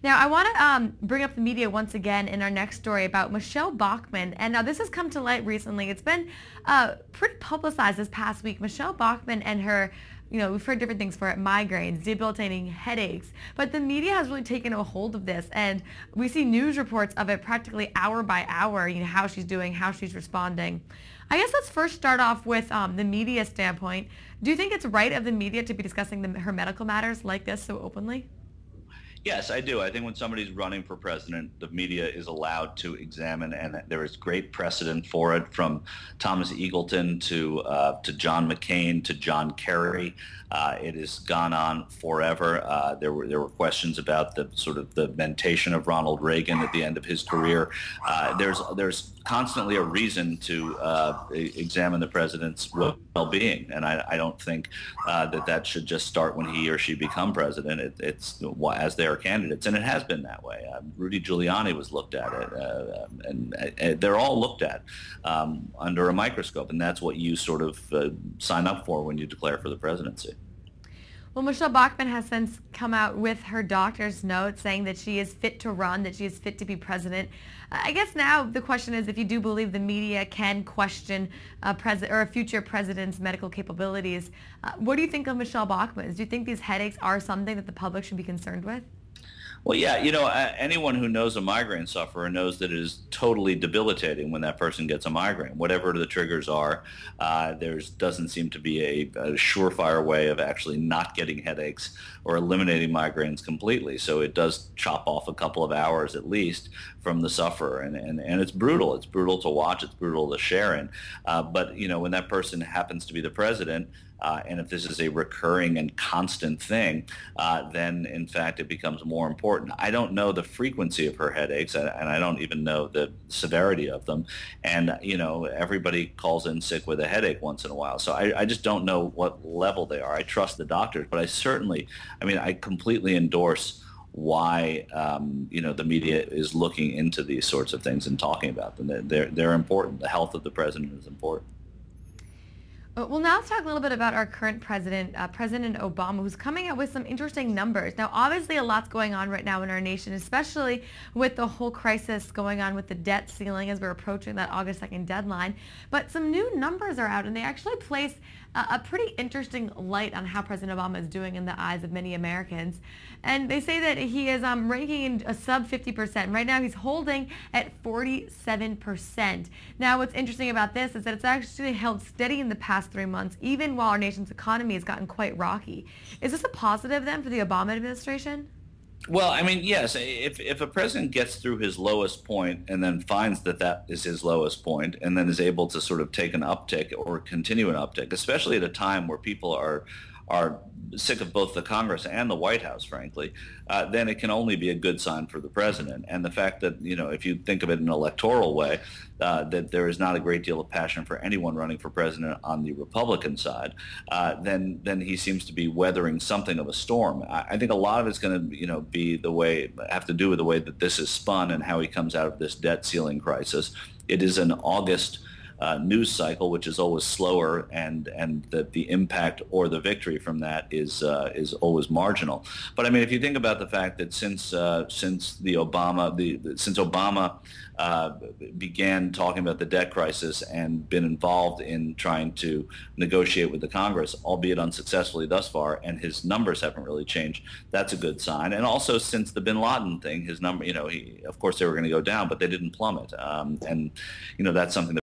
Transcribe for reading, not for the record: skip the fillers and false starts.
Now, I want to bring up the media once again in our next story about Michelle Bachmann. And now this has come to light recently. It's been pretty publicized this past week. Michelle Bachmann and her, we've heard different things for it, migraines, debilitating headaches. But the media has really taken a hold of this. And we see news reports of it practically hour by hour, how she's doing, how she's responding. I guess let's first start off with the media standpoint. Do you think it's right of the media to be discussing her medical matters like this so openly? Yes, I do. I think when somebody's running for president, the media is allowed to examine, and there is great precedent for it, from Thomas Eagleton to John McCain to John Kerry. It has gone on forever. There were questions about the mentation of Ronald Reagan at the end of his career. There's constantly a reason to examine the president's well-being, and I don't think that should just start when he or she become president. It's as their candidates, and it has been that way. Rudy Giuliani was looked at it, and they're all looked at under a microscope, and that's what you sort of sign up for when you declare for the presidency. Well, Michelle Bachmann has since come out with her doctor's note saying that she is fit to run, that she is fit to be president. I guess now the question is, if you do believe the media can question a future president's medical capabilities, what do you think of Michelle Bachmann's? Do you think these headaches are something that the public should be concerned with? Well, yeah, anyone who knows a migraine sufferer knows that it is totally debilitating when that person gets a migraine. Whatever the triggers are, there doesn't seem to be a surefire way of actually not getting headaches or eliminating migraines completely. So it does chop off a couple of hours at least from the sufferer, and it's brutal. It's brutal to watch. It's brutal to share in. But when that person happens to be the president, and if this is a recurring and constant thing, then in fact it becomes more important. I don't know the frequency of her headaches, and I don't even know the severity of them. And everybody calls in sick with a headache once in a while. So I just don't know what level they are. I trust the doctors, but I completely endorse why the media is looking into these sorts of things and talking about them. They're important. The health of the president is important. Well, now let's talk a little bit about our current president, President Obama, who's coming out with some interesting numbers. Now, obviously, a lot's going on right now in our nation, especially with the whole crisis going on with the debt ceiling as we're approaching that August 2nd deadline. But some new numbers are out, and they actually place a pretty interesting light on how President Obama is doing in the eyes of many Americans. And they say that he is ranking in a sub 50%. Right now, he's holding at 47%. Now, what's interesting about this is that it's actually held steady in the past 3 months, even while our nation's economy has gotten quite rocky. Is this a positive then for the Obama administration? Well, yes, if a president gets through his lowest point and then finds that is his lowest point and then is able to sort of take an uptick or continue an uptick, especially at a time where people are sick of both the Congress and the White House, frankly, then it can only be a good sign for the president. And the fact that, if you think of it in an electoral way, that there is not a great deal of passion for anyone running for president on the Republican side, then he seems to be weathering something of a storm. I think a lot of it's going to have to do with the way that this is spun and how he comes out of this debt ceiling crisis. It is an August news cycle, which is always slower, and that the impact or the victory from that is always marginal. But if you think about the fact that since Obama began talking about the debt crisis and been involved in trying to negotiate with the Congress, albeit unsuccessfully thus far, and his numbers haven't really changed, that's a good sign. And also since the bin Laden thing, his number, of course they were going to go down, but they didn't plummet, and that's something that